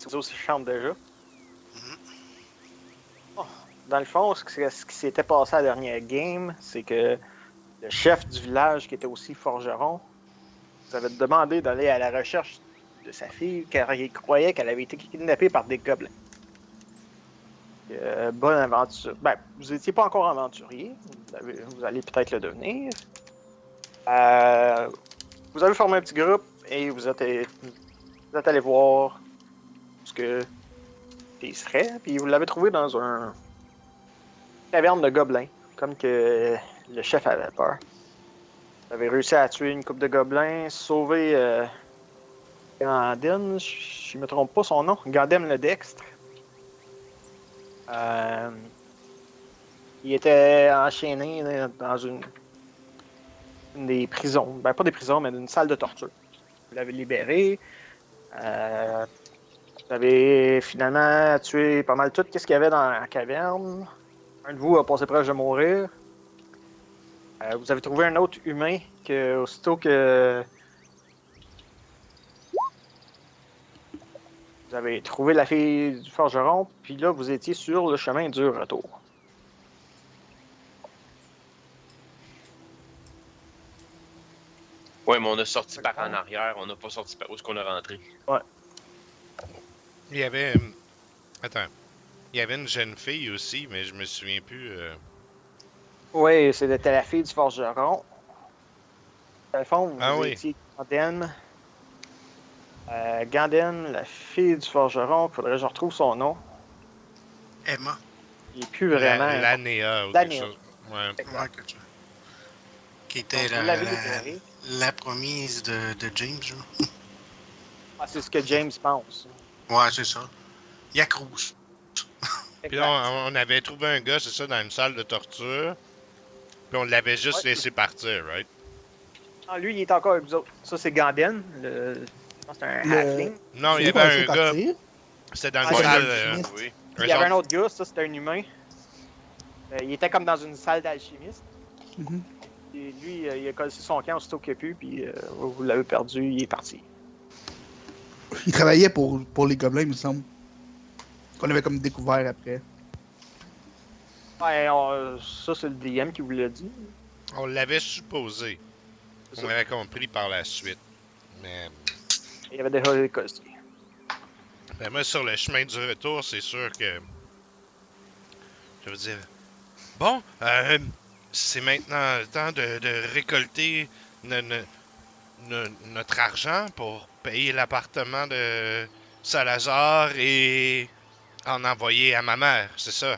oiseaux chantent déjà. Mhm. Oh, dans le fond, ce qui s'était passé à la dernière game, c'est que le chef du village, qui était aussi forgeron, vous avait demandé d'aller à la recherche de sa fille, car il croyait qu'elle avait été kidnappée par des gobelins. Bonne aventure. Ben, vous n'étiez pas encore aventurier. Vous allez peut-être le devenir. Vous avez formé un petit groupe et vous êtes allé voir ce que il serait. Puis vous l'avez trouvé dans une caverne de gobelins, comme que le chef avait peur. Vous avez réussi à tuer une couple de gobelins, sauver Gandin, je ne me trompe pas son nom, Gandem le Dextre. Il était enchaîné dans une des prisons. Ben, pas des prisons, mais d'une salle de torture. Vous l'avez libéré. Vous avez finalement tué pas mal tout ce qu'il y avait dans la caverne. Un de vous a passé proche de mourir. Vous avez trouvé un autre humain que, aussitôt que vous avez trouvé la fille du forgeron, puis là, vous étiez sur le chemin du retour. Ouais, mais on a sorti par en arrière, on n'a pas sorti par où est-ce qu'on est rentré. Ouais. Il y avait... Attends. Il y avait une jeune fille aussi, mais je me souviens plus... Oui, c'était la fille du forgeron. Dans le fond, vous oui. étiez Ganden. Ganden, la fille du forgeron, il faudrait que je retrouve son nom. Emma. Il n'est plus vraiment. L'Anéa ou L'Anéa. quelque chose. Ouais. Ouais, quelque chose. Qui était Donc, vous l'avez libéré. la promise de James, genre. Ah, c'est ce que James pense. Ouais, c'est ça. Yakrouche. Puis là, on avait trouvé un gars, c'est ça, dans une salle de torture. Puis on l'avait juste laissé partir, right? Ah, lui, il est encore avec vous autres. Ça, c'est Ganden. Je pense que c'est un halfling. Non, il y C'est avait un quoi, gars. partir? C'était dans Ah, une c'est salle. l'alchimiste. Oui. Il y avait un autre gars, ça, c'était un humain. Il était comme dans une salle d'alchimiste. Mhm. Et lui, il a collé son camp aussitôt qu'il n'y a plus, puis vous l'avez perdu, il est parti. Il travaillait pour les gobelins, il me semble. Qu'on avait comme découvert après. Ouais, ça, c'est le DM qui vous l'a dit. On l'avait supposé. C'est On ça. avait compris par la suite. Mais. Il y avait déjà des costés. Ben moi, sur le chemin du retour, c'est sûr que. Je veux dire. Bon, c'est maintenant le temps de récolter notre argent pour payer l'appartement de Salazar et en envoyer à ma mère, c'est ça.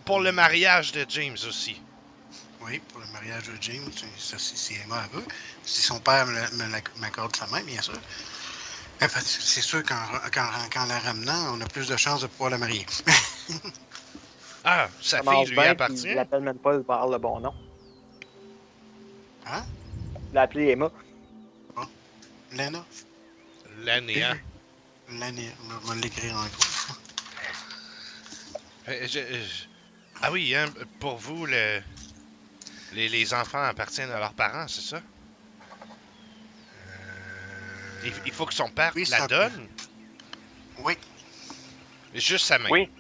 Pour le mariage de James aussi. Oui, pour le mariage de James, ça, si Emma veut. Si son père m'accorde sa main, bien sûr. C'est sûr qu'en la ramenant, on a plus de chances de pouvoir la marier. Ah, sa Ça fille marche lui bien, puis appartient? il l'appelle même pas par le bon nom. Hein? Il l'a appelé Emma. Lena? L'Anéa. Lena, on va l'écrire en gros. Ah oui, hein, pour vous, les enfants appartiennent à leurs parents, c'est ça? Il faut que son père Oui, la ça donne? Oui. Juste sa main. Oui.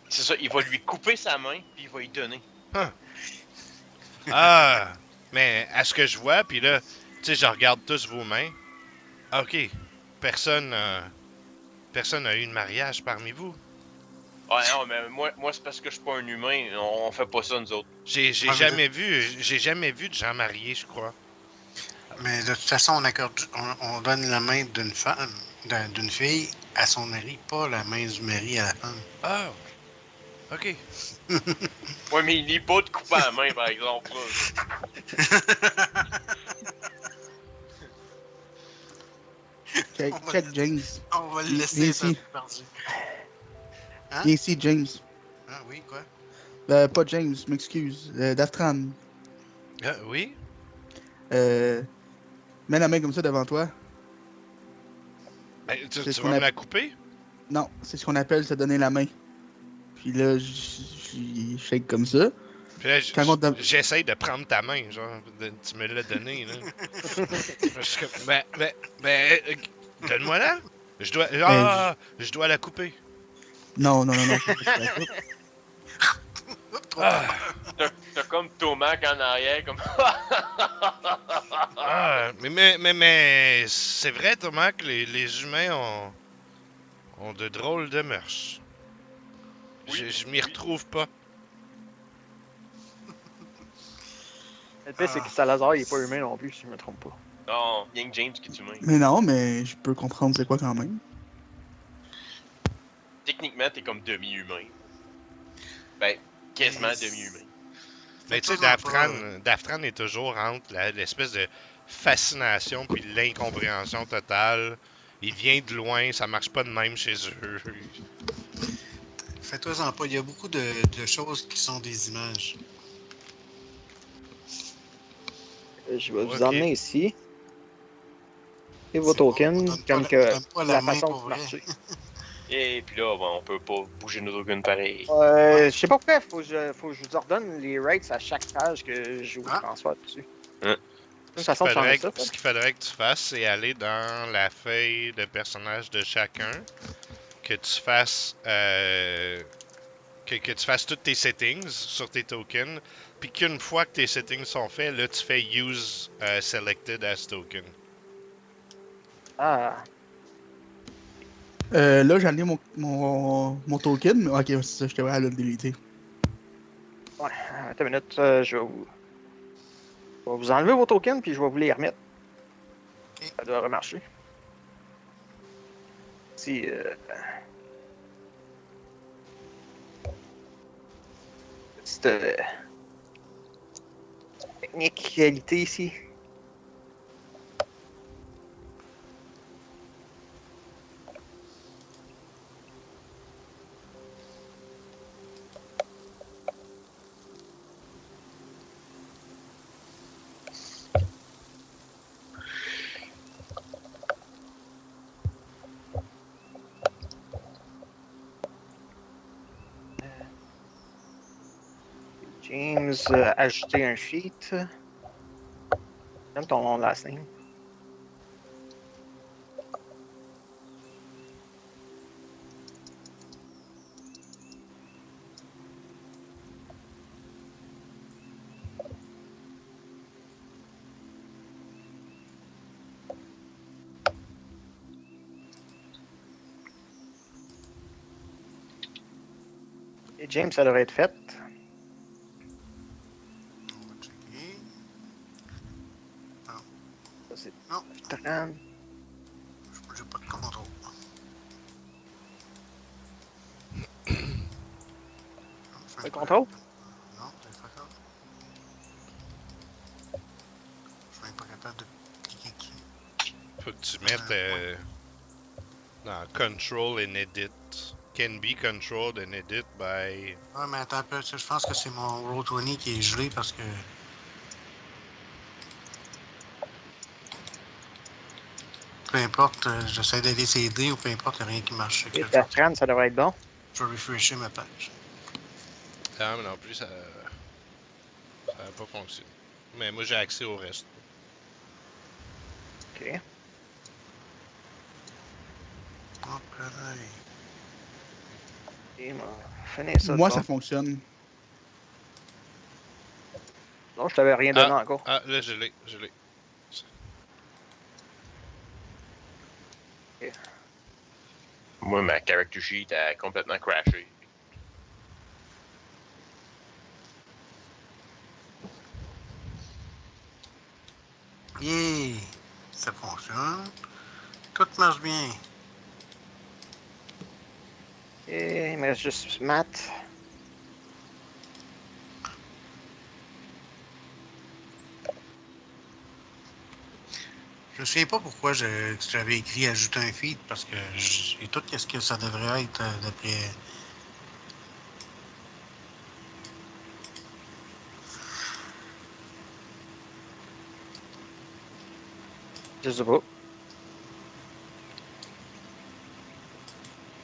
C'est ça, il va lui couper sa main, puis il va y donner. Ah! Mais à ce que je vois, puis là, tu sais, je regarde tous vos mains. Ok. Personne n'a eu de mariage parmi vous. Ouais, non, mais moi c'est parce que je suis pas un humain, on fait pas ça, nous autres. J'ai jamais vu de gens mariés, je crois. Mais de toute façon, on donne la main d'une femme, d'une fille à son mari, pas la main du mari à la femme. Oh! Ok. Ouais, mais il n'est pas de couper la main, par exemple. Check James. On va le laisser Viens ça ici. perdu. Hein? Viens ici, James. Ah oui, quoi? Pas James, m'excuse. Daftran. Oui? Mets la main comme ça devant toi. Ben, tu ce vas qu'on me la couper? Non, c'est ce qu'on appelle se donner la main. Puis là, je shake comme ça. Puis là, Quand on t'a- j'essaye de prendre ta main, genre, tu me l'as donné, là. Je suis comme, ben, donne-moi-la. Je dois. Ah! Je dois la couper. Non, faut que je la coupe. Trop Ah! T'as comme Tomac en arrière, comme. Ah! Mais c'est vrai, Thomas, que les humains ont de drôles de mœurs. Oui, Je m'y oui. retrouve pas. Le pire, c'est que Salazar, il est pas humain non plus, si je me trompe pas. Non, rien que James qui est humain. Mais non, mais je peux comprendre c'est quoi quand même. Techniquement, t'es comme demi-humain. Ben, quasiment Yes. demi-humain. Mais tu sais, Faites-toi-en pas. Daftran est toujours entre l'espèce de fascination puis l'incompréhension totale. Il vient de loin, ça marche pas de même chez eux. Faites-toi-en pas. Il y a beaucoup de choses qui sont des images. Je vais vous Ok. emmener ici. Et vos C'est bon, tokens, on comme donne que pas la main façon pour de vrai. marcher. Et puis là, ben, on peut pas bouger nos tokens pareil. Je sais pas pourquoi, faut que je vous ordonne les rates à chaque page que je vous Ah. transfère dessus. Hein? Une façon de changer ça. Ce qu'il faudrait que tu fasses, c'est aller dans la feuille de personnage de chacun, que tu fasses que tu fasses tous tes settings sur tes tokens, puis qu'une fois que tes settings sont faits, là tu fais use selected as token. Ah, Là, j'ai enlevé mon token, mais ok, c'est ça, je devrais aller le déliter. ouais, attends une minute, je vais vous enlever vos tokens puis je vais vous les remettre. Ok. Ça doit remarcher. Si, petite technique qualité ici. James, ajouter un sheet. Donne ton last name. Et James, ça devrait être fait. On va checker. Ça, c'est Non. 30. J'ai pas de contrôle. Le contrôle? Non, c'est pas ça. Je suis même pas capable de cliquer dessus. Faut que tu mettes dans Control and Edit. Can be controlled and edit by. Ouais, mais attends un peu. Je pense que c'est mon Roll20 qui est gelé parce que. Peu importe, j'essaie d'aller s'aider ou peu importe, il n'y a rien qui marche. Et ta frame, ça devrait être bon. Je vais refresher ma page. Ah, mais non plus, ça n'a pas fonctionné. Mais moi, j'ai accès au reste. Ok. Hop là. Et finir ça. Moi, de ça bord. fonctionne. Non, je t'avais rien donné encore. Ah, là, je l'ai. Moi, ma character sheet a complètement crashé. Yeah! Ça fonctionne. Tout marche bien. Et il me reste juste Matt. Je me souviens pas pourquoi j'avais écrit ajouter un feed parce que j'ai tout ce que ça devrait être d'après. Je sais pas.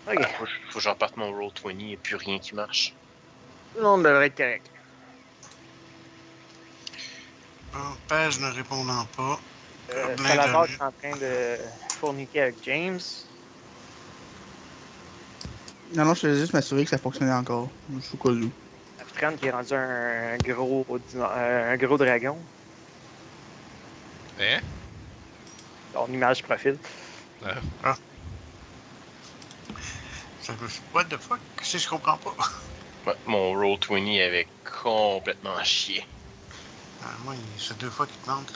Ok. Faut que je reparte mon Roll20, il n'y a plus rien qui marche. Tout le monde devrait être correct. Bon, page ne répondant pas. Salazar est en train de fourniquer avec James. Non, non, je voulais juste m'assurer que ça fonctionnait encore. Je suis au cas où. Aftran qui est rendu un gros dragon. Hein? En image profil. Ça veut... What the fuck? Qu'est-ce que je comprends pas? Ouais, mon Roll20 avait complètement chié. Ah, moi, c'est 2 fois qu'il te manque.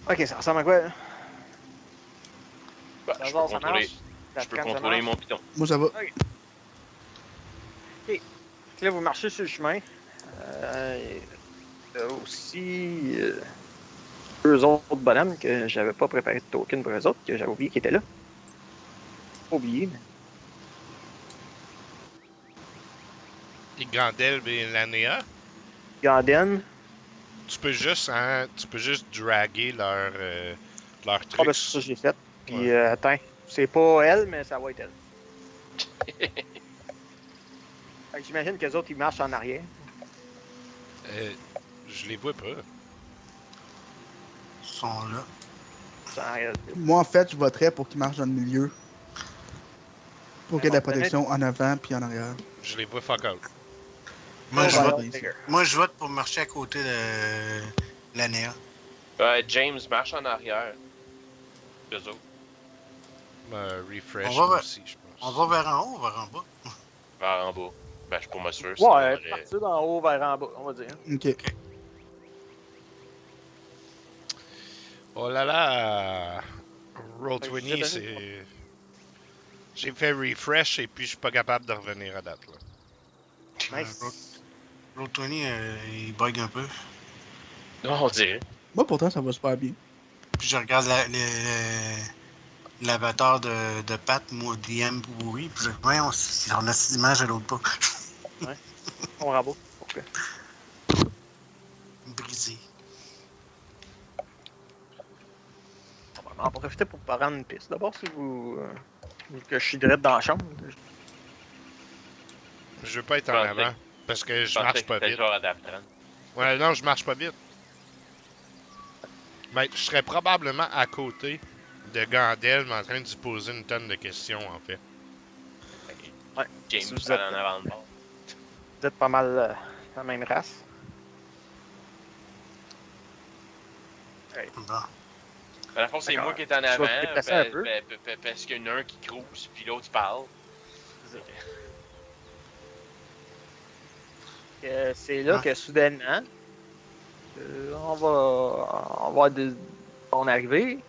Ok, ça ressemble à quoi? Là? Bah, D'abord, ça marche. je peux Aftran, ça contrôler marche. mon piton. Moi, ça va. Là, vous marchez sur le chemin. Il y a aussi deux autres bonhommes que j'avais pas préparé de token pour eux autres, que j'avais oublié qu'ils étaient là. Pas oublié, mais... Les Gandalf et l'Anéa. Ganden. Tu peux juste draguer leur Ah, truc. ben, c'est ça que j'ai fait. Puis, Ouais. attends, c'est pas elle, mais ça va être elle. Fait que j'imagine que les autres, ils marchent en arrière. Je les vois pas. Ils sont là. C'est en arrière. Moi, en fait, je voterais pour qu'il marche dans le milieu. Pour qu'il y ait de la Bon, protection en avant puis en arrière. Je les vois fuck out. Moi, Oh, je voilà. vote, ici. moi, je vote pour marcher à côté de l'ANEA. James marche en arrière. Deux autres. Refresh On va aussi, je pense. On va vers en haut ou vers en bas? Vers en bas. Ben, je suis pas mal sûr. sinon on Ouais, aurait- partir d'en haut vers en bas, on va dire. Ok. Oh là là! Roll20, Fait que c'est. J'ai fait refresh et puis je suis pas capable de revenir à date. Là. Nice. L'autre Tony, il bug un peu. Non, on dirait. Moi, pourtant, ça va super bien. Puis je regarde l'avatar de Pat, moi, DM pourri. Puis je voyons, on a 6 images à l'autre pas. On rabot. Ok. Brisé. On va en profiter pour prendre une piste. D'abord, si vous. Que je suis direct dans la chambre. Je veux pas être en pensais avant parce que je pensais marche que pas c'était vite. genre à Daftran. Ouais, non, je marche pas vite. Mais je serais probablement à côté de Gandalf en train de se poser une tonne de questions en fait. Ouais. James Si vous parle êtes- en avant de bord. Vous êtes pas mal la même race. Bon. À la fois, c'est D'accord. moi qui est en Je vais avant, te déplacer un peu. parce qu'il y en a un qui crouse, puis l'autre parle. C'est là Ouais. que soudainement, on va avoir son arrivée.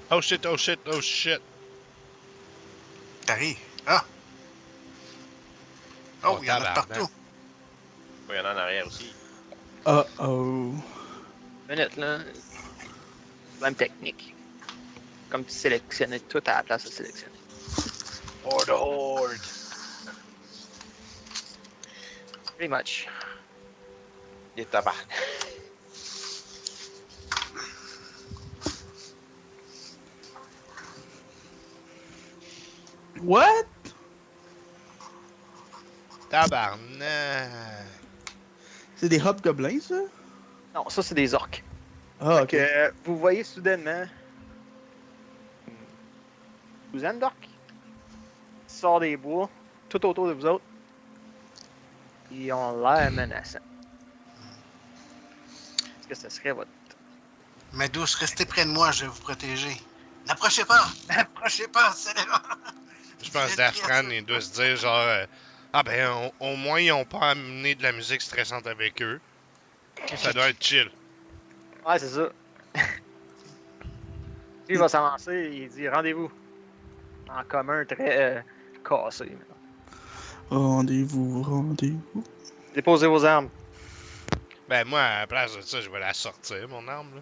Oh shit, oh shit, oh shit. T'arrives. Ah! Oh, il y en a tabarnak. partout. Il y en a en arrière aussi. Oh. Minute, là. Même technique. Comme tu sélectionnais tout à la place de sélectionner. Horde. Pretty much. Il est tabac. What? Tabarnak. C'est des hobgoblins, ça? Non, ça, c'est des orques. Ah, Fait ok. que, vous voyez soudainement une douzaine d'orques qui sort des bois tout autour de vous autres. Ils ont l'air menaçants. Est-ce que ce serait votre... Ma douce, restez près de moi, je vais vous protéger. N'approchez pas! N'approchez pas, c'est là! Je pense que Daftran, il doit se dire genre ah ben au moins ils ont pas amené de la musique stressante avec eux. Ça doit être chill. Ouais, c'est ça. Lui, il va s'avancer, il dit rendez-vous. En commun, très cassé. Rendez-vous, rendez-vous. Déposez vos armes. Ben moi à la place de ça, je vais la sortir mon arme là.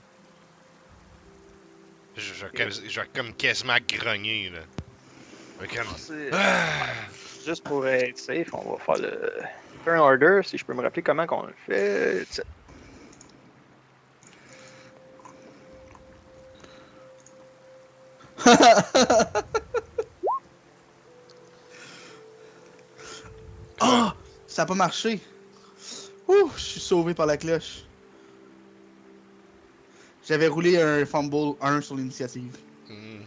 Je vais comme quasiment grogner là. Je vais comme- C'est- Ah! Juste pour être safe, on va faire le turn order, si je peux me rappeler comment qu'on le fait. Tiens. Ah! Ça a pas marché. Ouh, je suis sauvé par la cloche. J'avais roulé un fumble 1 sur l'initiative. Hmm.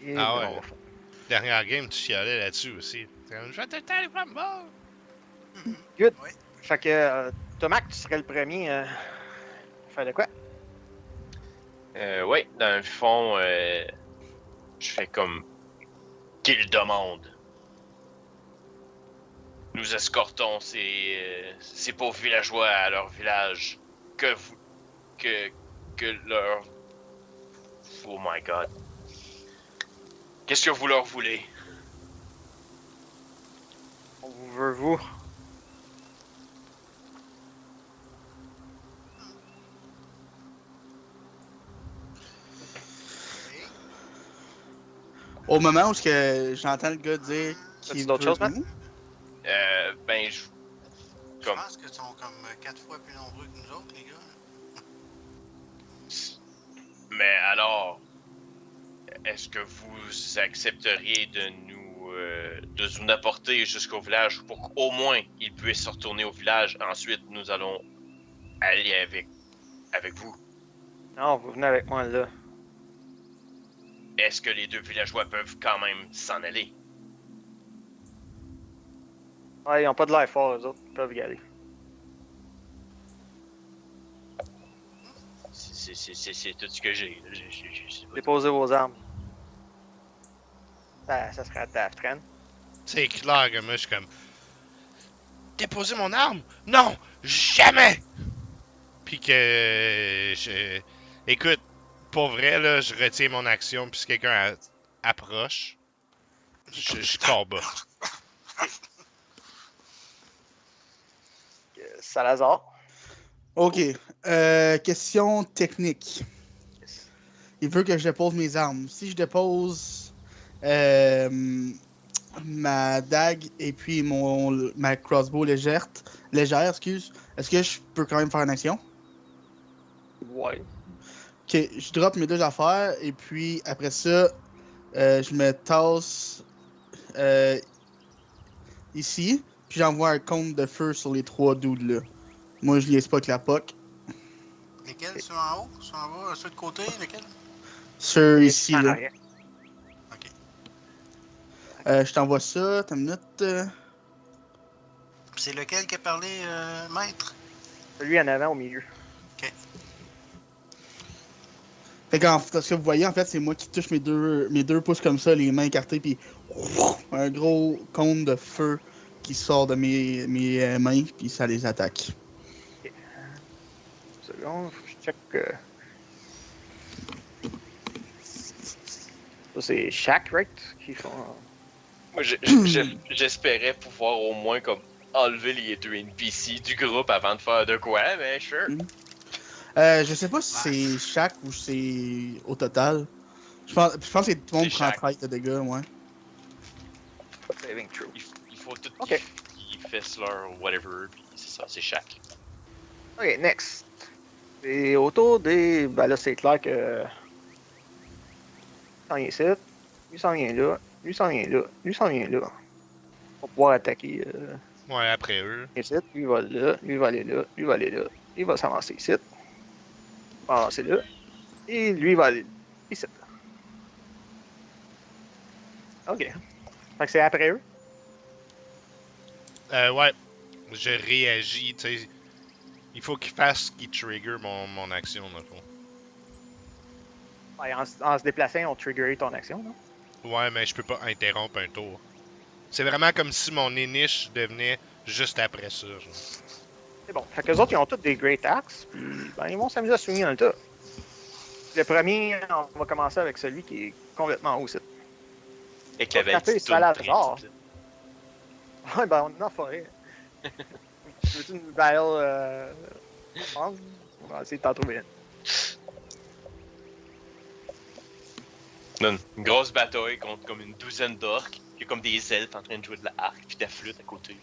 Et Ah non. ouais. Dernière game, tu chialais là-dessus aussi. T'es comme, je vais te faire les fumbles! Good. Ouais. Fait que, Tomac, tu serais le premier à faire de quoi? Ouais, dans le fond, je fais comme qu'il demande. Nous escortons ces pauvres villageois à leur village. Que leur... Oh my god. Qu'est-ce que vous leur voulez? On vous veut, vous. Au moment où j'entends le gars dire As-tu qu'il d'autres veut choses, Matt? nous, Ben, Je Comme- pense qu'ils sont comme 4 fois plus nombreux que nous autres, les gars. Mais alors, est-ce que vous accepteriez de nous apporter jusqu'au village pour qu'au moins ils puissent se retourner au village? Ensuite, nous allons aller avec vous. Non, vous venez avec moi là. Est-ce que les deux villageois peuvent quand même s'en aller? Ouais, ils ont pas de l'air fort, eux autres. Ils peuvent y aller. C'est tout ce que j'ai. J'ai pas- Déposez vos armes. Ça serait à Daftren. C'est clair que moi, je suis comme. Déposer mon arme? Non! Jamais! Puis que. Écoute, pour vrai, là, je retiens mon action, puis si quelqu'un approche, je combat. Salazar. Ok. Question technique. Il veut que je dépose mes armes. Si je dépose ma dague et puis ma crossbow légère, excuse, est-ce que je peux quand même faire une action? Ouais. Ok, je drop mes deux affaires et puis après ça, je me tasse ici, puis j'envoie un compte de feu sur les 3 dudes là. Moi, je liaise pas avec la POC. Lesquels? Ceux en haut? Ceux en bas? Ceux de côté? Lesquels? Ceux ici En là. arrière. Ok. Je t'envoie ça, t'as une minute. C'est lequel qui a parlé, maître? Celui en avant au milieu. Fait qu'en ce que vous voyez, en fait, c'est moi qui touche mes deux pouces comme ça, les mains écartées, puis un gros cône de feu qui sort de mes mains, puis ça les attaque. Une seconde, faut que je check. Ça, c'est Shaq, right? Qui font. Moi, j'espérais pouvoir au moins comme enlever les deux NPC du groupe avant de faire de quoi, mais sure. Je sais pas si c'est chaque ou c'est au total. Je pense que tout le monde C'est prend chaque. 13 de dégâts, ouais. Saving throw. Il faut tout Ok. qu'ils fassent leur whatever, puis c'est ça, c'est chaque. Ok, next. Et autour des. Ben là, c'est clair que. Lui s'en vient ici. Lui s'en vient là. Lui s'en vient là. Lui s'en vient là. On va pouvoir attaquer Ouais, après eux. ici. Lui va là. Lui va aller là. Lui va aller là. Il va s'avancer ici. Il va avancer là. Et lui va aller ici. Ok. Fait que c'est après eux. Ouais, je réagis, tu sais. Il faut qu'il fasse ce qui trigger mon action, dans le fond. Ouais, en se déplaçant, on triggeré ton action, non? Ouais, mais je peux pas interrompre un tour. C'est vraiment comme si mon inish devenait juste après ça, genre. C'est bon. Fait que les autres, ils ont tous des Great Axes, puis ben, ils vont s'amuser à swinguer dans le tas. Le premier, on va commencer avec celui qui est complètement haut, c'est. Avec la On va taper belle Salazar. Ouais, ben, on est en forêt. Veux-tu une battle, on va essayer de t'en trouver une. Une grosse bataille contre comme une douzaine d'orques, qui est comme des elfes en train de jouer de la harpe puis de la flûte à côté.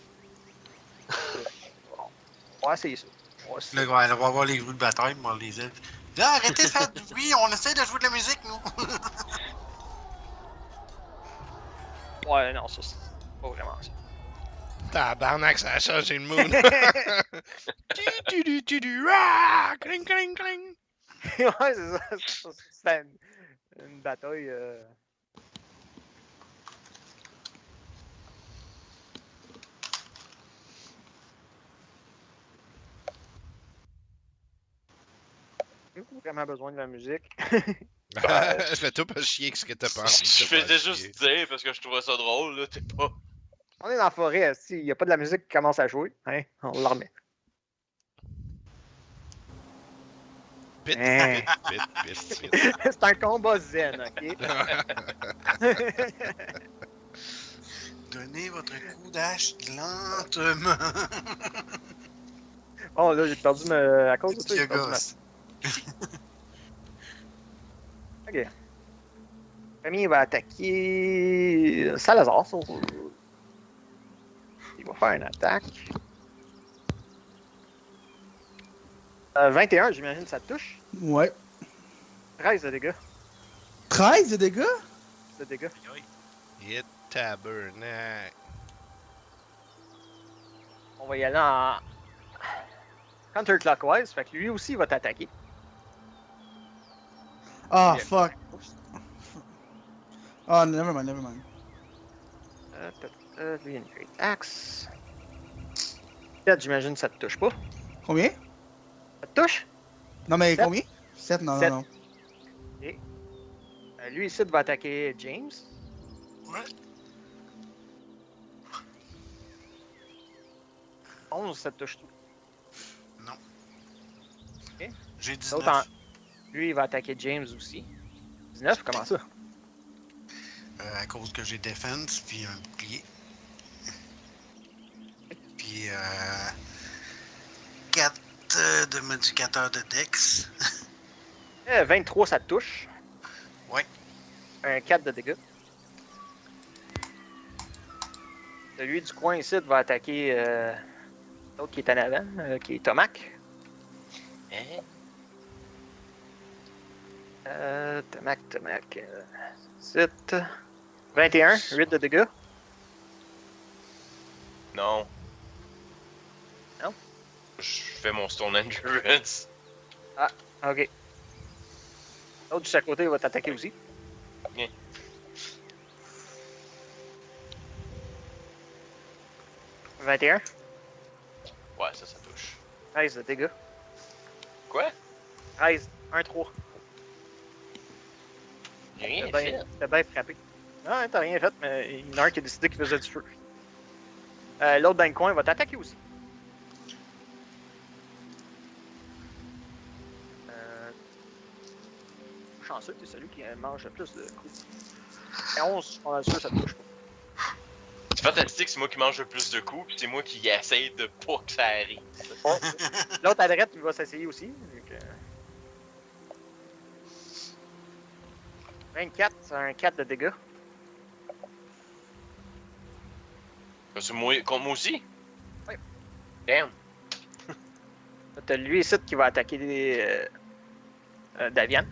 On va essayer ça. On va essayer. Là, on va voir les bruits de bataille, moi, les elfes. Là, arrêtez de faire du bruit, on essaie de jouer de la musique, nous! Ouais, non, ça, c'est pas vraiment ça. Tabarnak, ça a changé le mood. Ah! Cling, cling, cling. Ouais, c'est ça. C'était une bataille. J'ai vraiment besoin de la musique. Fais-toi pas chier que ce que t'as pas envie de Je te faire faisais chier. juste dire parce que je trouvais ça drôle, là, t'es pas. On est dans la forêt, s'il n'y a pas de la musique qui commence à jouer, hein, on la remet. Pit, Hein. pit, pit, pit, pit. C'est un combat zen, ok? Donnez votre coup d'âge lentement. Oh là, j'ai perdu à cause de ça, Petit j'ai perdu ma... gosse. Ok. Premier va attaquer Salazar. Il va faire une attaque. 21, j'imagine, ça touche. Ouais. 13 de dégâts. 13 de dégâts? De dégâts. Hit tabernacle. On va y aller en counterclockwise. Fait que lui aussi va t'attaquer. Ah, Yeah. fuck. Ah, never mind, never mind. Lui, une great axe. 7, j'imagine, ça te touche pas. Combien? Ça te touche? Non, mais Sept. combien? 7, non, Sept. non, non. Lui ici va attaquer James. Ouais. 11, ça te touche tout. Non. Ok. J'ai L'autre en- 19. Lui, il va attaquer James aussi. 19, comment ça? À cause que j'ai Defense, puis un bouclier. Puis 4 de modificateur de Dex. 23, ça te touche. Ouais. Un 4 de dégâts. Celui du coin ici va attaquer l'autre qui est en avant, qui est Tomac. Hein? Tomac. 7. 21, 8 de dégâts. Non. Non? Je fais mon Stone Endurance. Ok. L'autre juste à côté va t'attaquer aussi. Bien. « 21, Ouais, ça touche. 13 de dégâts. Quoi? 13, 1, 3. J'ai rien T'as fait. bien frappé. Non, t'as rien fait, mais il y en a un qui a décidé qu'il faisait du feu. L'autre dans le coin va t'attaquer aussi. Chanceux, t'es celui qui mange le plus de coups. 11, on a sûr, ça te touche pas. C'est fantastique, c'est moi qui mange le plus de coups, puis c'est moi qui essaye de pas que ça arrive. L'autre à droite, il va s'essayer aussi. Donc, 24, c'est un 4 de dégâts. C'est moi, contre moi aussi? Oui. Damn. T'as lui ici qui va attaquer Davian.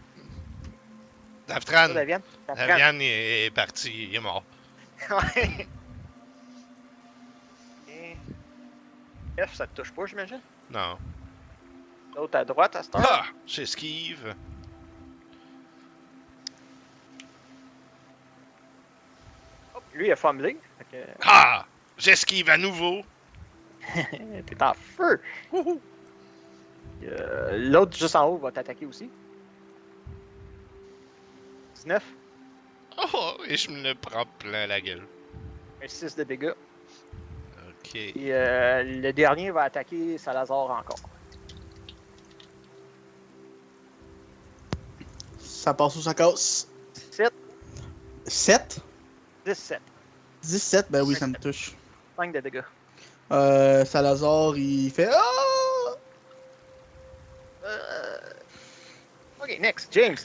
Daftran. Davian. Davian est parti, il est mort. Ouais. F, ça te touche pas, j'imagine? Non. L'autre à droite, à cette heure. Ah! J'esquive. Hop, lui, il a fumblé. Fait que, Ah! J'esquive à nouveau. t'es en feu. Wouhou. L'autre juste en haut va t'attaquer aussi. 19, Oh! Et je me le prends plein la gueule. un 6 de dégâts. Ok. Et le dernier va attaquer Salazar encore. Ça passe ou ça casse? 7, 7? 17, 17, ben oui, ça me touche. 5 de dégâts. Salazar, il fait ah! Ok, next, James.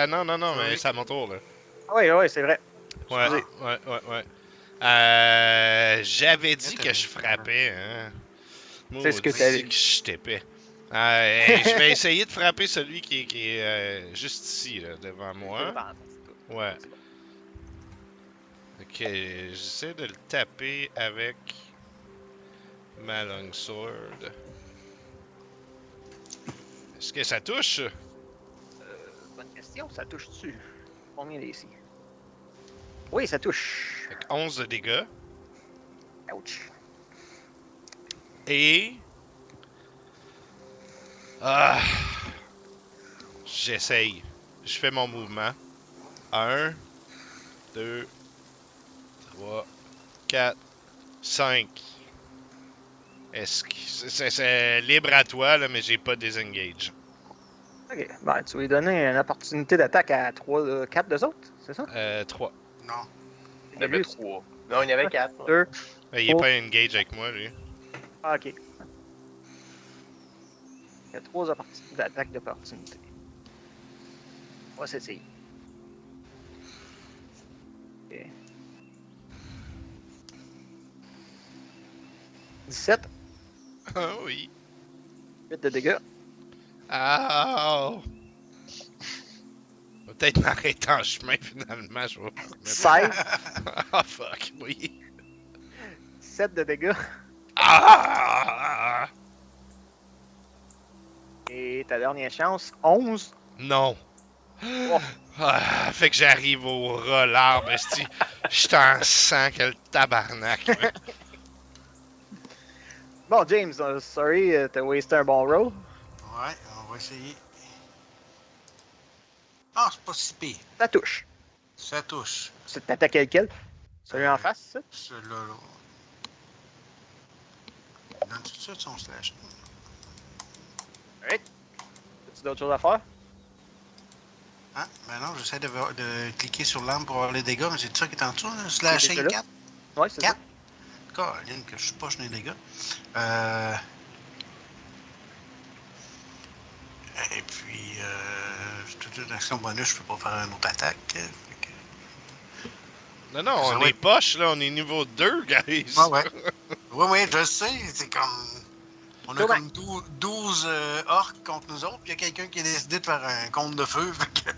Non, mais c'est à mon tour, là. Ah ouais, c'est vrai. Ouais, Excusez. ouais. J'avais dit que je frappais, hein. C'est ce que Maudit t'avais dit. que je t'épais. Je vais essayer de frapper celui qui est juste ici, là, devant moi. Ouais. Ok, Ok, j'essaie de le taper avec ma longsword. Est-ce que ça touche? Bonne question, ça touche-tu? Combien d'ici? Oui, ça touche. Avec 11 de dégâts. Ouch. Et... Ah! J'essaye. Je fais mon mouvement. 1, 2, 3, 4, 5. Est-ce que... C'est libre à toi, là, mais j'ai pas désengage. Ok, ben, tu vas lui donner une opportunité d'attaque à 4 d'eux autres, c'est ça? 3. Non. Il y en avait 3. Non, il y en avait 4. 2. Il est Oh. pas engage avec moi, lui. Ah, ok. Il y a 3 d'attaque d'opportunité. On va s'essayer. Ok. 17, Ah oui. 8 de dégâts. Ah! On va peut-être m'arrêter en chemin, finalement. Je vais... 16, Ah, fuck, oui. 7 de dégâts. Ah! Et ta dernière chance, 11. Non. Oh. Ah, fait que j'arrive au ras l'arbre, esti. Je t'en sens que le tabarnak. là. Bon, James, sorry, t'as wasté un bon roll. Ouais, on va essayer. Ah, c'est pas si pire. Ça touche. Ça touche. C'est t'attaques lequel? Celui en face, ça? Celui-là, là. Donne tout de suite son slash. Alright. As-tu d'autres choses à faire? Hein? Ben non, j'essaie de cliquer sur l'arme pour avoir les dégâts, mais c'est ça qui est en dessous, là. Slash déjà là. 4. Ouais, c'est ça. 4. Caroline, que je suis poche dans les dégâts. Et puis, toute une action bonus, je peux pas faire une autre attaque. Non, non, Ça on va est être- poche, là. On est niveau 2, guys. Ouais. Oui, je sais. C'est comme. On a Cool, comme 12 orques contre nous autres, puis il y a quelqu'un qui a décidé de faire un compte de feu, fait que.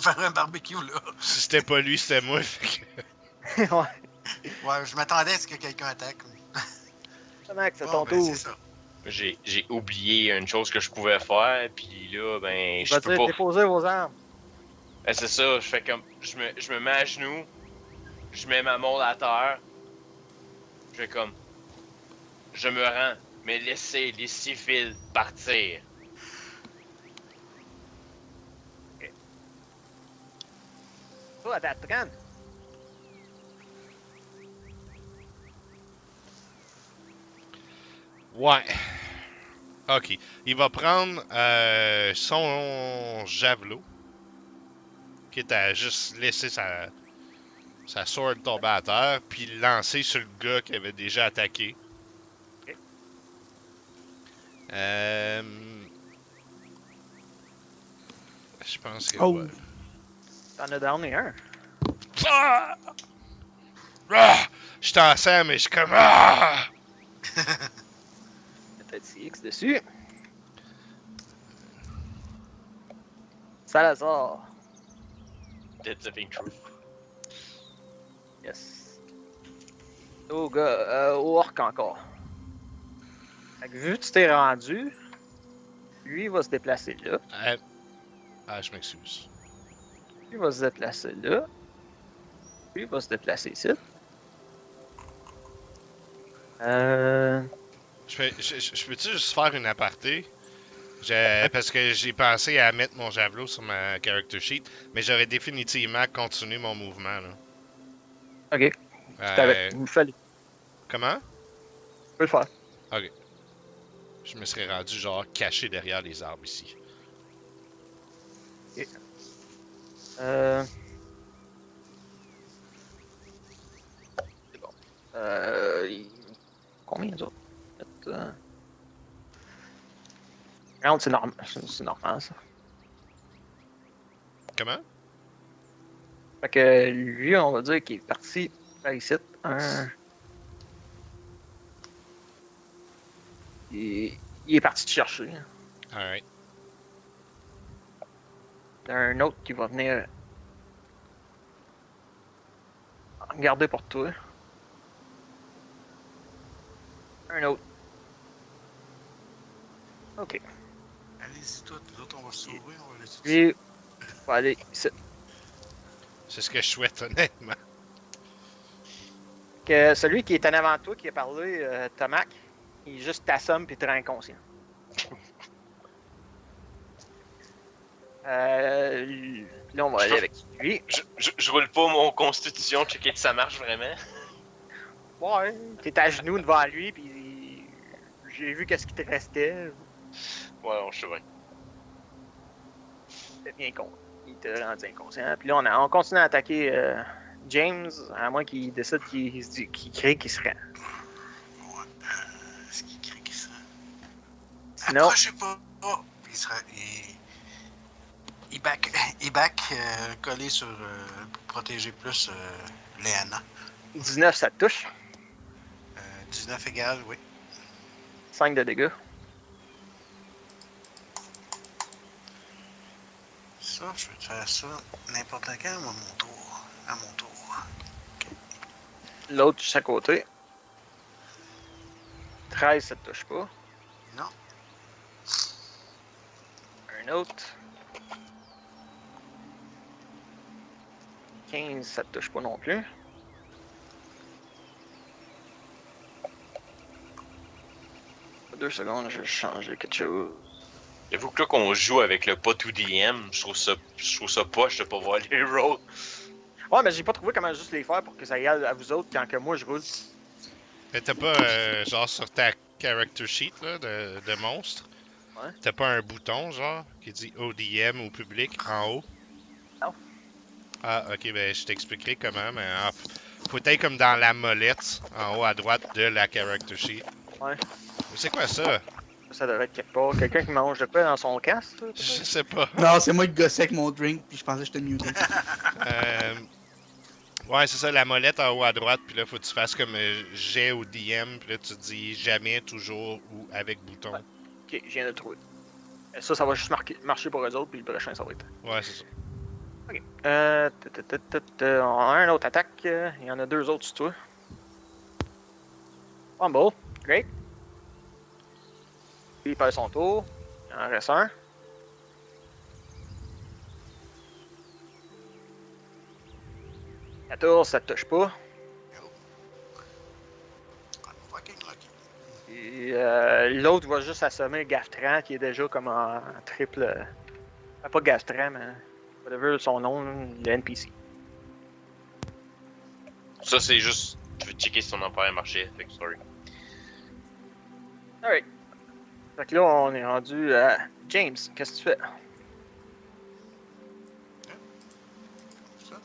faire un barbecue, là. Si c'était pas lui, c'était moi. Fait que... Ouais. Ouais, je m'attendais à ce que quelqu'un attaque. Mec, c'est Bon, ton tour. c'est ça. J'ai oublié une chose que je pouvais faire, puis là, ben, je Va peux dire pas. déposer vos armes. Ben, c'est ça, je fais comme. Je me mets à genoux, je mets ma montre à terre, je fais comme. Je me rends, mais laissez les civils partir. Toi, à 30. Ouais. Ok. Il va prendre son javelot. Quitte à juste laisser sa sword tomber à terre, puis le lancer sur le gars qui avait déjà attaqué. Ok. Je pense que. Oh. Ouais. T'en as downé un. Ah! Ah! Je t'en sers, mais je suis comme. Ah! Peut-être CX dessus. Salazar. Dead Living True. Yes. Au gars, au orc encore. Fait que vu que tu t'es rendu, lui il va se déplacer là. Ah, je m'excuse. Lui va se déplacer là. Lui va se déplacer ici. Je peux-tu juste faire une aparté? Parce que j'ai pensé à mettre mon javelot sur ma character sheet, mais j'aurais définitivement continué mon mouvement. Là. Ok. Vous le fallait. Comment? Tu peux le faire. Je me serais rendu genre caché derrière les arbres ici. C'est bon. Combien d'autres? Regarde, c'est normal ça. Comment? Fait que lui, on va dire qu'il est parti par ici. Il est parti te chercher. Alright. Il y a un autre qui va venir Regardez pour toi. Un autre. Ok. Allez-y, tout. Nous autres, on va se sauver. On va laisser ça. Lui, va aller ici. C'est ce que je souhaite, honnêtement. Que celui qui est en avant de toi, qui a parlé, Tomac, il juste t'assomme puis te rend inconscient. Là, on va aller avec lui. Je roule pas mon constitution, checker si ça marche vraiment. Ouais, t'es à genoux devant lui, puis j'ai vu qu'est-ce qui te restait. Ouais, on se bien. C'était bien con. Il te rendu inconscient. Puis là, on continue à attaquer James, à moins qu'il décide qu'il crée qu'il se rend. Ouais. Est-ce qu'il crie que ça? Sinon, Approchez pas! Oh! Il back collé sur. Pour protéger plus Léana. 19, ça te touche. 19 égale, oui. 5 de dégâts. Ça, je vais te faire ça n'importe quand à mon tour. À mon tour. L'autre, juste à côté. 13, ça te touche pas. Non. Un autre. 15, ça te touche pas non plus. Deux secondes, je vais changer quelque chose. J'avoue que là qu'on joue avec le pas 2DM, je trouve ça poche de pas voir les rolls. Ouais, mais j'ai pas trouvé comment juste les faire pour que ça aille à vous autres quand que moi je roule. Mais t'as pas, genre, sur ta character sheet, là, de monstre, Ouais. t'as pas un bouton, genre, qui dit ODM au public en haut? Non. Ah, ok, ben je t'expliquerai comment, mais faut être comme dans la molette, en haut à droite de la character sheet. Ouais. Mais c'est quoi ça? Ça devrait être quelque part. Quelqu'un qui mange de quoi dans son casque, ça, Je peut-être? sais pas. Non, c'est moi qui gossais avec mon drink, puis je pensais que j'étais muté. Ouais, c'est ça, la molette en haut à droite, puis là, faut que tu fasses comme j'ai au DM, puis là, tu dis jamais, toujours ou avec bouton. Ouais. Ok, je viens de le trouver. Ça va juste marcher pour eux autres, puis le prochain, ça va être. Ouais, c'est ça. Ok. On a un autre attaque. Il y en a deux autres sur toi. Fumble. Great. Puis il perd son tour. Il en reste un. La tour, ça te touche pas. Fucking lucky. Et l'autre va juste assommer Gaftran qui est déjà comme en triple. Pas Gaftran, mais whatever son nom, le NPC. Ça, c'est juste. Je veux checker si son empire marchait, fait que sorry. Alright. Fait que là, on est rendu à James. Qu'est-ce que tu fais? Ça.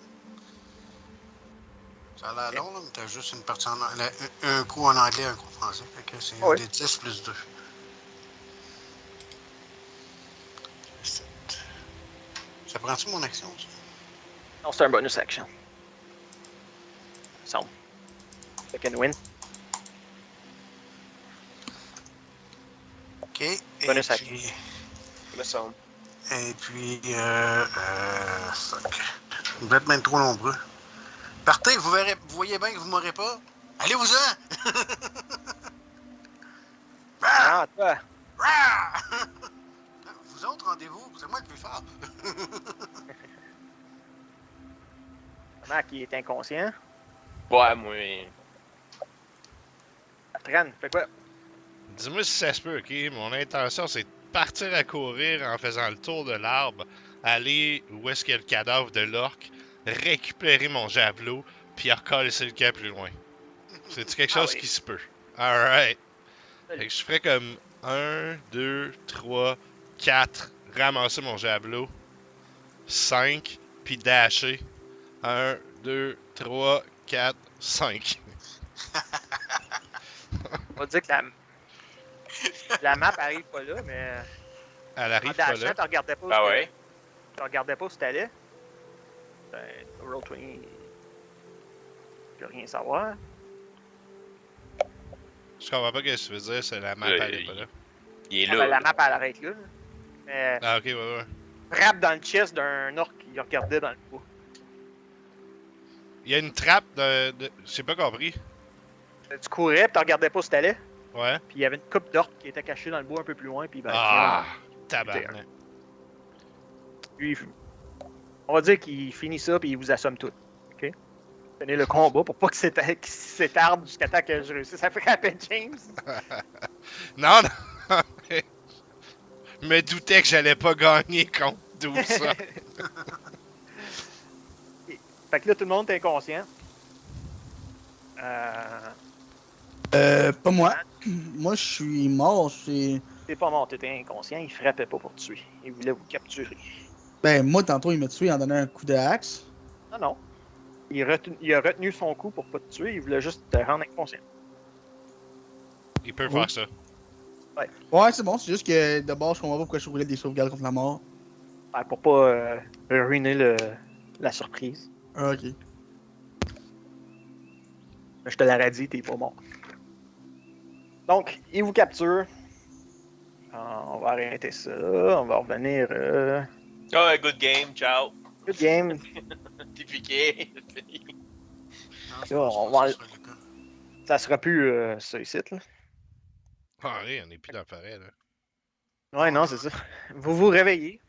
Ça a l'air long, là, mais t'as juste une partie en anglais. Un coup en anglais, un coup en français. Fait que c'est Oui. des 10 plus 2. Ça prend-tu mon action, ça? Non, c'est un bonus action. Semble. Second win. Ok. Et Bonus action. puis, Me semble. et puis fuck. Vous êtes même trop nombreux. Partez, vous voyez bien que vous m'aurez pas. Allez-vous-en! Ah! Ah, toi! Ah! Vous autres, rendez-vous, c'est moi le plus fort. Mac, il est inconscient. Ouais, moi. Tran, fais quoi? Dis-moi si ça se peut, ok? Mon intention, c'est de partir à courir en faisant le tour de l'arbre, aller où est-ce qu'il y a le cadavre de l'orque, récupérer mon javelot, puis recoller le camp plus loin. C'est-tu quelque chose oui. qui se peut? Alright. Salut. Fait que je ferais comme 1, 2, 3, 4, ramasser mon javelot, 5, puis dasher. 1, 2, 3, 4, 5. On va dire que la map arrive pas là, mais Elle en arrive pas dashant, là. tu regardais pas où Ah c'était. ouais? Tu regardais pas où t'allais. Ben, Roll20, il peut rien savoir. Je comprends pas ce que tu veux dire, c'est la map, elle est pas là. Il est Ah, là. ben, la map, elle arrête là. Mais Ah, ok, ouais. frappe dans le chest d'un orc qui regardait dans le trou. Il y a une trappe de... J'ai pas compris. Tu courais, puis tu regardais pas où t'allais. Ouais. Puis il y avait une coupe d'orques qui était cachée dans le bois un peu plus loin. Puis ben, Ah! finalement, Tabarnak. lui, on va dire qu'il finit ça, puis il vous assomme tout. OK? Tenez le combat pour pas qu'il s'étarde jusqu'à temps que je réussisse à frapper James. Non, non! Je me doutais que j'allais pas gagner contre tout ça. Fait que là, tout le monde est inconscient. Pas moi. Moi, je suis mort. T'es pas mort, t'étais inconscient. Il frappait pas pour te tuer. Il voulait vous capturer. Ben, moi, tantôt, il m'a tué en donnant un coup de hache. Non, non. Il a retenu son coup pour pas te tuer. Il voulait juste te rendre inconscient. Il peut Oui. faire ça. Ouais, c'est bon. C'est juste que d'abord, je comprends pas pourquoi je roulais des sauvegardes contre la mort. Ouais, pour pas ruiner la surprise. Ah, ok. Je te l'aurais dit, t'es pas mort. Donc, il vous capture. On va arrêter ça. On va revenir. Oh, good game, ciao. Good game. T'es piqué. Non, je Là, pense on pas va- que ce soit le cas. Ça sera plus ça ici, là. Ah oui, on est plus dans le forêt, là. Ouais, non, c'est ça. Vous vous réveillez.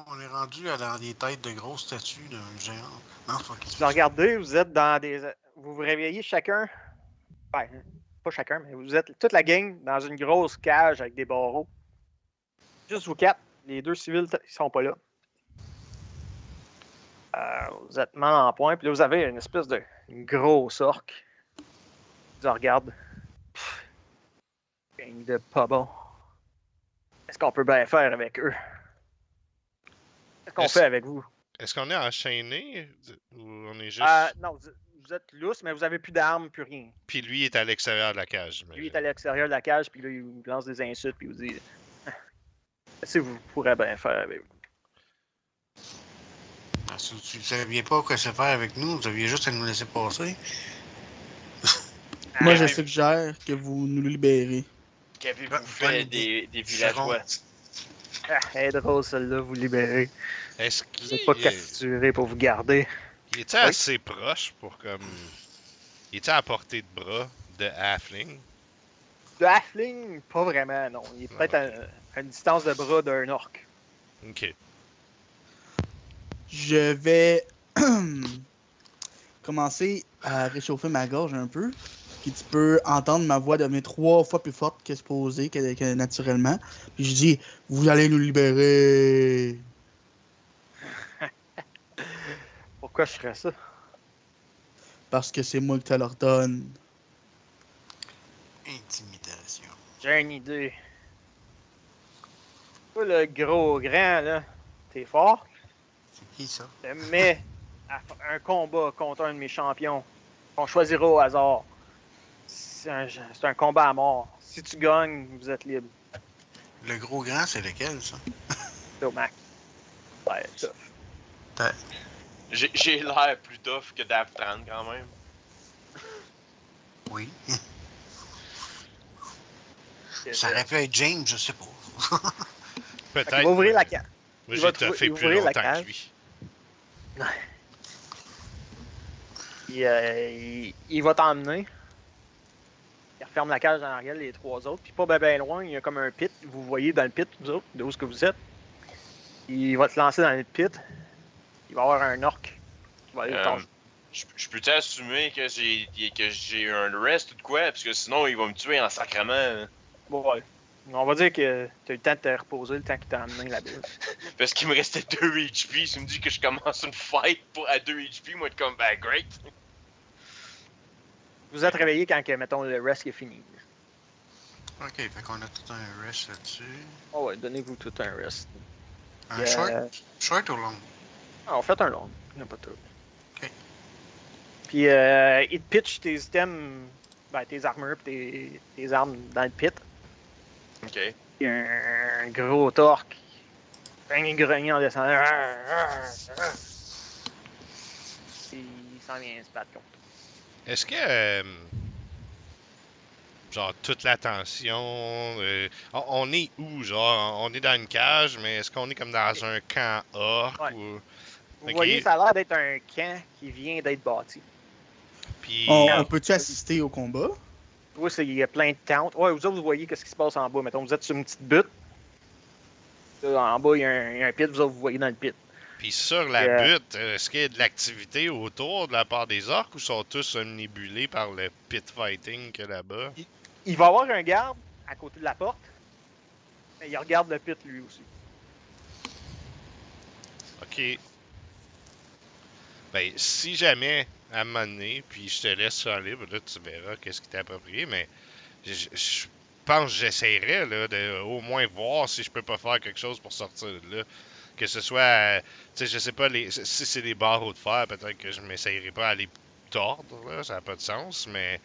On est rendu dans des têtes de grosses statues d'un géant. Non, c'est pas qu'il Vous regardez, vous êtes dans des. Vous vous réveillez chacun. Ben, pas chacun, mais vous êtes toute la gang dans une grosse cage avec des barreaux. Juste vous quatre. Les deux civils, ils sont pas là. Vous êtes mal en point, puis là, vous avez une espèce de grosse orque. Ils regarde. Gang de pas bon. Qu'est-ce qu'on peut bien faire avec eux? Qu'est-ce qu'on Est-ce- fait avec vous? Est-ce qu'on est enchaîné ou on est juste. Non, vous êtes lousse, mais vous avez plus d'armes, plus rien. Puis lui est à l'extérieur de la cage. Lui est à l'extérieur de la cage, puis là, il vous lance des insultes, puis il vous dit qu'est-ce que vous pourrez bien faire avec vous? Ah, si tu ne saviez pas quoi se faire avec nous, vous aviez juste à nous laisser passer. Moi, je Qu'avez- suggère que vous nous libérez. Qu'avez-vous Bonne fait idée. des villageois? Ah, elle est drôle celle-là, vous libérez. Est-ce Vous qu'il n'êtes pas capturé pour vous garder. il était Oui. assez proche pour comme. Il était à portée de bras de Halfling? Le halfling, pas vraiment, non. Il est peut-être à une distance de bras d'un orc. Ok. Je vais commencer à réchauffer ma gorge un peu. Puis tu peux entendre ma voix devenir 3 fois plus forte que supposé, que naturellement. Puis je dis, vous allez nous libérer. Pourquoi je ferais ça? Parce que c'est moi qui te l'ordonne. Intimidation. J'ai une idée. Toi, le gros grand, là, t'es fort. C'est qui ça? Je te mets à un combat contre un de mes champions. On choisira au hasard. C'est un combat à mort. Si tu gagnes, vous êtes libre. Le gros grand, c'est lequel, ça? Tomac. Ouais, tough. J'ai l'air plus tough que Daftran quand même. Oui. Ça aurait pu être James, je sais pas. Peut-être. Il va ouvrir la cage. Moi, il va j'ai trouver- toffé il va plus ouvrir la longtemps cage. que lui. Il va t'emmener. Il referme la cage dans l'arrière, les trois autres. Puis pas ben loin, il y a comme un pit. Vous voyez dans le pit, vous autres, d'où est-ce que vous êtes. Il va te lancer dans le pit. Il va y avoir un orc qui va aller le Je peux t'assumer que j'ai un rest ou de quoi? Parce que sinon, il va me tuer en sacrement. Bon, ouais. On va dire que tu as eu le temps de te reposer le temps qu'il t'a emmené là-bas. Parce qu'il me restait 2 HP. Si tu me dis que je commence une fight à 2 HP, moi, être comme, ben, great. Vous êtes réveillé quand, mettons, le rest est fini. Ok, fait qu'on a tout un rush là-dessus. Oh ouais, donnez-vous tout un rest. Un short ou long? On fait un long. Il n'y en a pas tout. Ok. Puis, il te pitch tes items, ben, tes armures et tes armes dans le pit. Ok. Il y a un gros torque. Un grognon en descendant. Il s'en vient se battre contre. Est-ce que. Genre, toute l'attention. On est où, genre? On est dans une cage, mais est-ce qu'on est comme dans un camp orc Ouais. ou. Vous Ok. voyez, ça a l'air d'être un camp qui vient d'être bâti. Puis. On peut-tu assister au combat? Toi, il y a plein de tentes. Ouais, vous autres, vous voyez qu'est-ce qui se passe en bas. Mettons, vous êtes sur une petite butte. Là, en bas, il y a un pit. Vous autres, vous voyez dans le pit. Puis sur la butte, est-ce qu'il y a de l'activité autour de la part des orques ou sont tous omnibulés par le pit fighting qu'il y a là-bas? Il va y avoir un garde à côté de la porte. Mais il regarde le pit, lui aussi. Ok. Ben, si jamais, à un moment donné, puis je te laisse aller, ben là, tu verras qu'est-ce qui t'est approprié, mais je pense que j'essaierais, là, de au moins voir si je peux pas faire quelque chose pour sortir de là. Que ce soit, tu sais, je sais pas, si c'est des barreaux de fer, peut-être que je m'essayerai pas à les tordre, là, ça n'a pas de sens, mais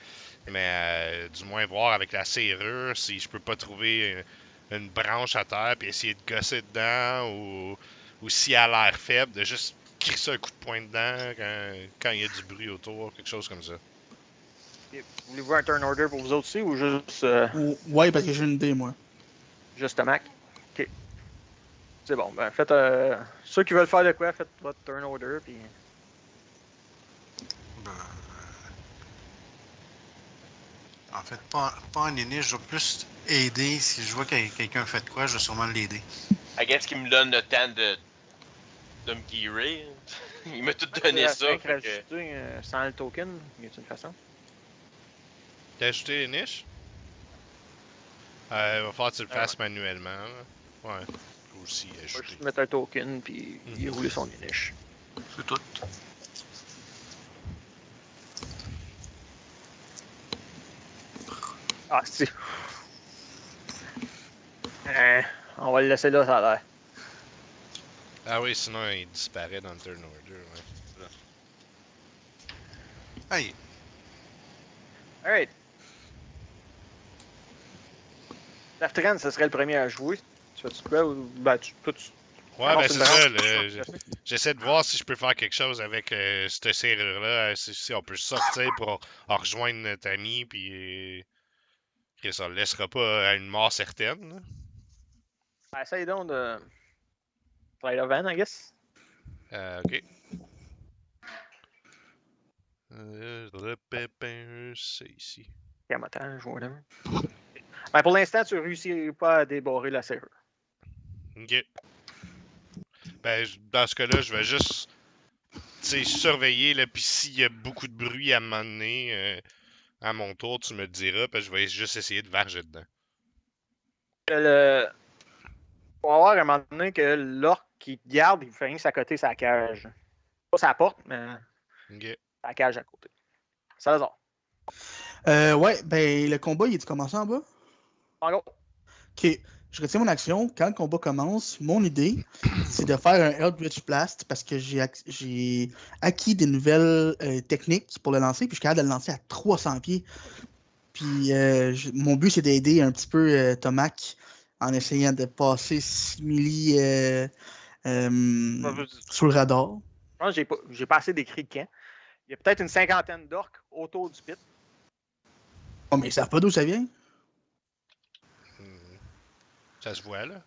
du moins voir avec la serrure si je peux pas trouver une branche à terre puis essayer de gosser dedans ou si elle a l'air faible, de juste crisser un coup de poing dedans quand il y a du bruit autour, quelque chose comme ça. Voulez-vous un turn order pour vous autres aussi ou juste. Ouais, parce que j'ai une idée, moi. Juste un Mac? Ok. C'est bon. Ben, faites. Ceux qui veulent faire de quoi, faites votre turn order. Puis. Ben, en fait, pas en init, je vais plus aider. Si je vois que quelqu'un fait de quoi, je vais sûrement l'aider. I guess qu'il me donne le temps de me gearer. Il m'a tout donné ça. Fait Fait que... rajouter sans le token. Y a-t-il une façon? T'as ajouté les niches? Il va falloir que tu le fasses manuellement. Là. Ouais. Aussi On va ajouter. juste mettre un token puis y rouler son niche. C'est tout. Ah, si. On va le laisser là, ça a l'air. Ah oui, sinon il disparaît dans le turn order. Ouais. Hey, Alright. Laftren, ce serait le premier à jouer. Tu fais-tu quoi ou. Ben, toi, tu. Ouais, Non, ben c'est c'est une ça. branche. J'essaie de voir si je peux faire quelque chose avec cette serrure-là. Si on peut sortir pour rejoindre notre ami, puis que ça le laissera pas à une mort certaine. Là. Ben, essaye donc de. Slide of hand, I guess. Ok. C'est ici. Camotage, je vois là. Ben, pour l'instant, tu réussiras pas à débarrer la serrure. Ok. Ben, dans ce cas-là, je vais juste surveiller, là, puis s'il y a beaucoup de bruit à un moment donné, à mon tour, tu me le diras, puis je vais juste essayer de varger dedans. Faut avoir un moment donné que l'orque qui te garde, il fait rien que s'accoter sa cage. Pas sa porte, mais Ok. sa cage à côté. Ça va. Ouais, ben le combat, il est commencé en bas? En gros, Ok, je retiens mon action. Quand le combat commence, mon idée, c'est de faire un Eldritch Blast parce que j'ai acquis des nouvelles techniques pour le lancer, puis je suis capable de le lancer à 300 pieds. Puis mon but, c'est d'aider un petit peu Tomac en essayant de passer simili sous le radar. je pense que j'ai pas assez décrit de camp. Il y a peut-être une cinquantaine d'orques autour du pit. Oh, mais ils savent pas d'où ça vient. Ça se voit, là.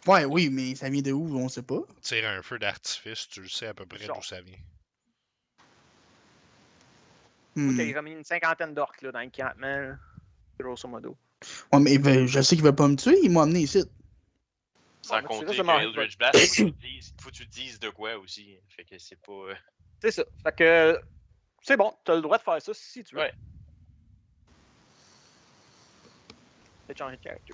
Ouais, oui, mais ça vient de où, on sait pas. Tire un feu d'artifice, tu le sais à peu près d'où ça vient. Oui, il a remis une cinquantaine d'orques là, dans le campement, grosso modo. Ouais, mais je sais qu'il va pas me tuer, il m'a amené ici. Sans bon, compter c'est que ça, Eldritch Blast, faut que tu te dises de quoi aussi. Fait que c'est pas. C'est ça. Fait que c'est bon, t'as le droit de faire ça si tu veux. Ouais. Peut-être changer de character.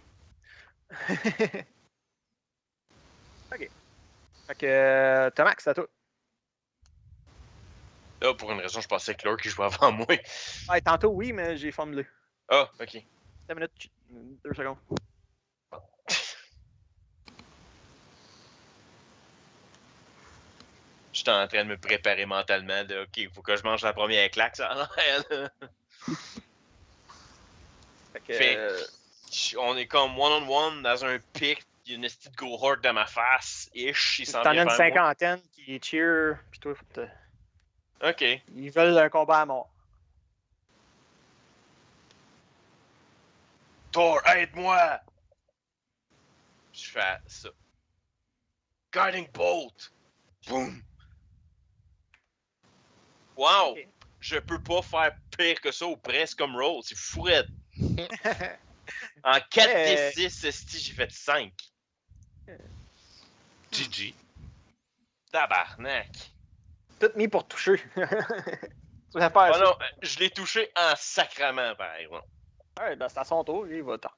Ok. Fait que Thomas, c'est à toi. Là, pour une raison, je pensais que l'orque qui jouait avant moi. Ouais, tantôt oui, mais j'ai formulé. Ah, ok. 5 minutes, 2 secondes. J'étais en train de me préparer mentalement de OK, faut que je mange la première claque, ça a l'air. On est comme one-on-one dans un pic, il y a une petite go-horde dans ma face, ish, il s'en T'en vient as une vers moi. cinquantaine qui cheer, pis toi, faut te... OK. Ils veulent un combat à mort. Thor, aide-moi! Je fais ça. Guiding Bolt! Boom! Wow! Ok. je peux pas faire pire que ça ou presque comme roll. C'est fourette. En 4d6, esti, j'ai fait 5. GG. Tabarnak. Tout mis pour toucher. Tu vas faire Oh ça. non, je l'ai touché en sacrament, par exemple. Ouais, ben, c'est à son tour, lui, il va t'en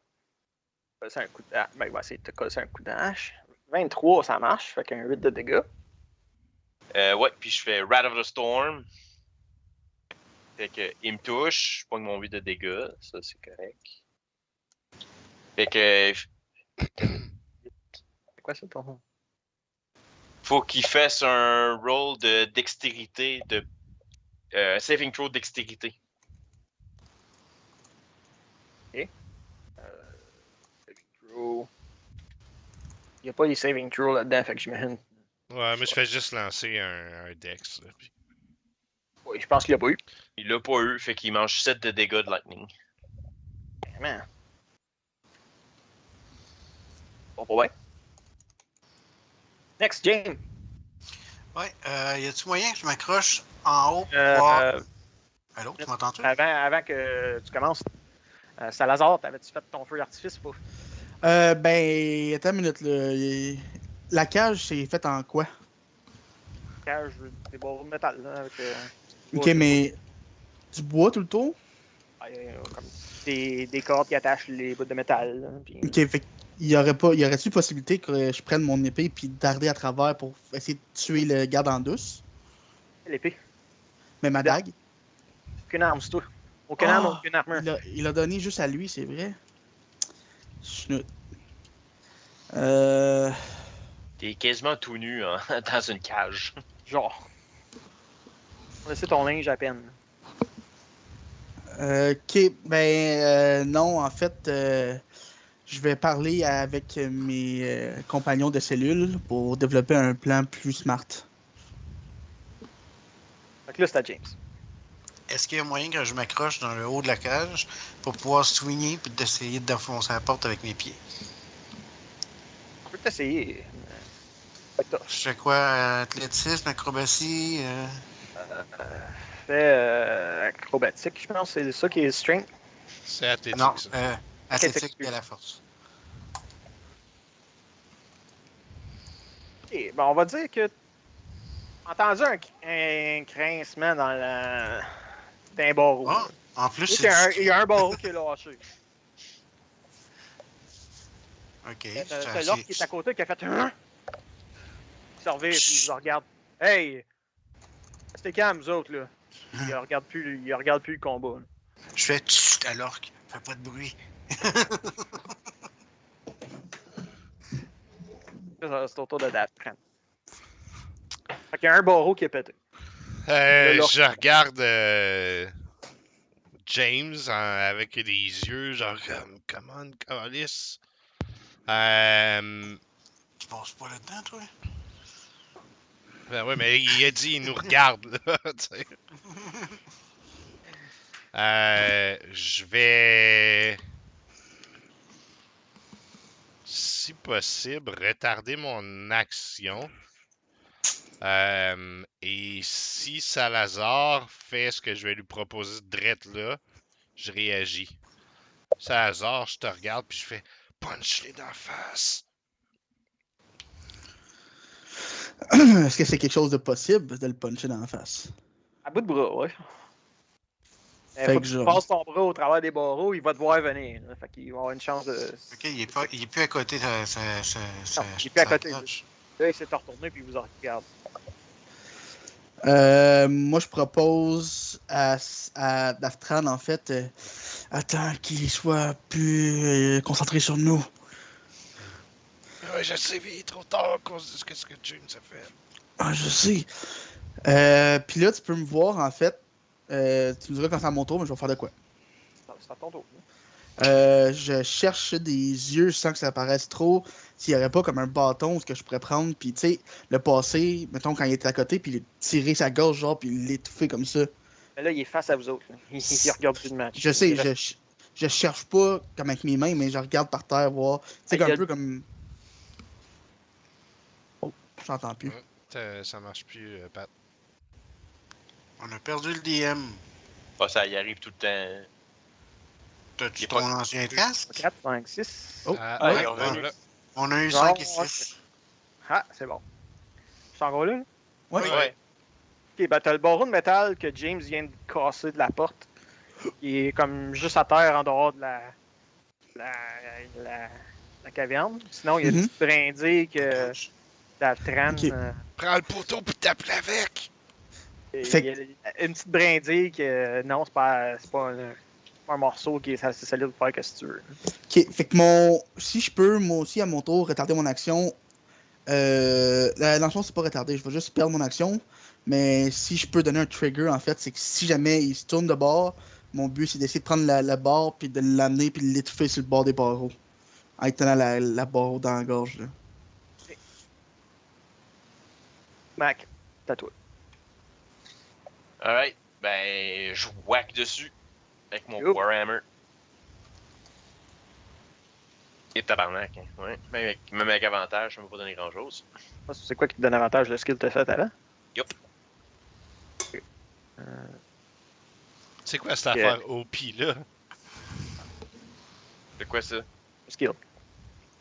casser un coup de hache. Ben, il va essayer de te casser un coup de hache. 23, ça marche, fait qu'un 8 de dégâts. Ouais, puis je fais Rat of the Storm. Fait que, il me touche, je pogne mon 8 de dégâts, ça c'est correct. Fait que, C'est quoi ça, ton... faut qu'il fasse un roll de dextérité, saving throw de dextérité. Saving throw. Il n'y a pas les saving throws là-dedans, fait que j'imagine. Ouais, mais je fais juste lancer un dex. Là, puis... Oui, je pense qu'il l'a pas eu. Il l'a pas eu, fait qu'il mange 7 de dégâts de lightning. Man. Bon, pas bien. Next, James. Ouais, y a-tu moyen que je m'accroche en haut pour voir... Allô, tu m'entends-tu? Avant que tu commences, Salazar, t'avais-tu fait ton feu d'artifice ou pas? Ben, attends une minute, là. La cage, c'est faite en quoi? Cage, des barreaux de métal, là, avec... Ok, mais du bois tout le tour? comme des cordes qui attachent les bouts de métal, là, puis... Ok, fait y aurait-tu possibilité que je prenne mon épée puis darder à travers pour essayer de tuer le garde en douce? L'épée. Mais ma dague? Aucune arme, c'est toi. Aucune arme, aucune armure. Il a donné juste à lui, c'est vrai? Chenoute. T'es quasiment tout nu hein, dans une cage. Genre. On laisse ton linge à peine. Ok, ben non, en fait, je vais parler avec mes compagnons de cellule pour développer un plan plus smart. Fait que là, c'est à James. Est-ce qu'il y a moyen que je m'accroche dans le haut de la cage pour pouvoir swinger puis d'essayer d'enfoncer la porte avec mes pieds? On peut t'essayer. Je fais quoi? Athlétisme, acrobatie? Fais acrobatique, je pense. C'est ça qui est strength. C'est athlétique, Non, ça. athlétique et la force. Ok, ben on va dire que entendu un grincement dans un barreau. Ah, en plus, Il c'est y a un barreau qui est lâché. OK. C'est l'orque qui est à côté qui a fait un. Il se revire puis il le regarde. Hey! C'était calme, vous autres, là. Il regarde plus le combat. Là. Je fais tchut à l'orque. Fais pas de bruit. C'est au tour de Daft. Fait qu'il y a un barreau qui est pété. Je regarde James avec des yeux genre comme comment calice. Tu passes pas là-dedans, toi? Ben ouais, mais il a dit il nous regarde là, tu sais. Je vais, si possible, retarder mon action. Et si Salazar fait ce que je vais lui proposer drette là, je réagis. Salazar, je te regarde puis je fais punch-les dans la face. Est-ce que c'est quelque chose de possible de le puncher dans la face? À bout de bras, ouais. Fait Faut que que je- tu passes ton bras au travers des barreaux, il va te voir venir. Là. Fait qu'il va avoir une chance de. OK, il est plus à côté de sa Non, il est plus à sa côté. cloche. Là, il s'est retourné puis il vous regarde. Moi, je propose à Daftran, en fait, attends qu'il soit plus concentré sur nous. Ouais, je sais, mais il est trop tard à cause de ce que James a fait. Ah, je sais. Puis là, tu peux me voir, en fait. Tu me diras quand c'est à mon tour, mais je vais faire de quoi. C'est à ton tour. Là. Je cherche des yeux sans que ça paraisse trop. S'il n'y aurait pas comme un bâton, ce que je pourrais prendre, puis tu sais, le passer, mettons, quand il était à côté, puis tirer sa gorge, genre, puis l'étouffer comme ça. Mais là, il est face à vous autres. Là. Il regarde plus de match. Je sais, je cherche pas comme avec mes mains, mais je regarde par terre, voir. Tu sais, Ah, un peu comme. Oh, j'entends plus. Ça marche plus, Pat. On a perdu le DM. Ah, ça y arrive tout le temps. T'as-tu Il est ton pas- ancien casque? 4, 5, 6. Oh, Ah, ouais. il est revenu. voilà. On a eu Non, 5 et ok. 6. Ah, c'est bon. Je suis encore là? Ouais. Ouais. Ok, ben t'as le barreau de métal que James vient de casser de la porte. Il est comme juste à terre en dehors de la, la caverne. Sinon, il y a une Mhm. petite brindille que la traîne. Ok. Prends le poteau pis tape avec! Il Fait y a une petite brindille que non, c'est pas un morceau qui est assez solide pour faire que si tu veux. Ok, fait que si je peux, moi aussi, à mon tour, retarder mon action. Dans le fond, c'est pas retardé, je vais juste perdre mon action. Mais si je peux donner un trigger, en fait, c'est que si jamais il se tourne de bord, mon but c'est d'essayer de prendre la barre, puis de l'amener, puis de l'étouffer sur le bord des barreaux. En tenant la barreau dans la gorge. Là. Mac, t'as toi. Alright. Ben, je whack dessus. Avec mon Youp. Warhammer. Et tabarnak, hein. Ouais. Même avec avantage, ça m'a pas donné grand chose. C'est quoi qui te donne avantage le skill que t'as fait avant? Yup. C'est quoi cette affaire OP là? C'est quoi ça? Skill.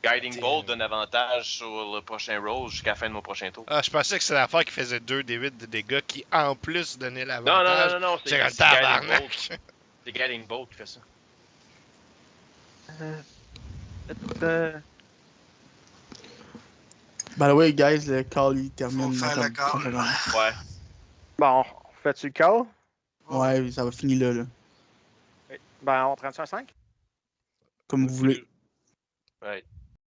Guiding Damn. Bolt donne avantage sur le prochain roll jusqu'à la fin de mon prochain tour. Ah, je pensais que c'était l'affaire qui faisait 2d8 de dégâts qui en plus donnait Non, l'avantage. non, C'est comme c'est Guiding tabarnak! Bolt. C'est Guiding Bolt qui fait ça. By the way, guys, le call il termine Faut faire dans le comme call. 30 secondes. Ouais. Bon, fais-tu le call? Ouais, ça va finir là. Ben, on te rend ça un 5? Comme vous voulez. Ouais.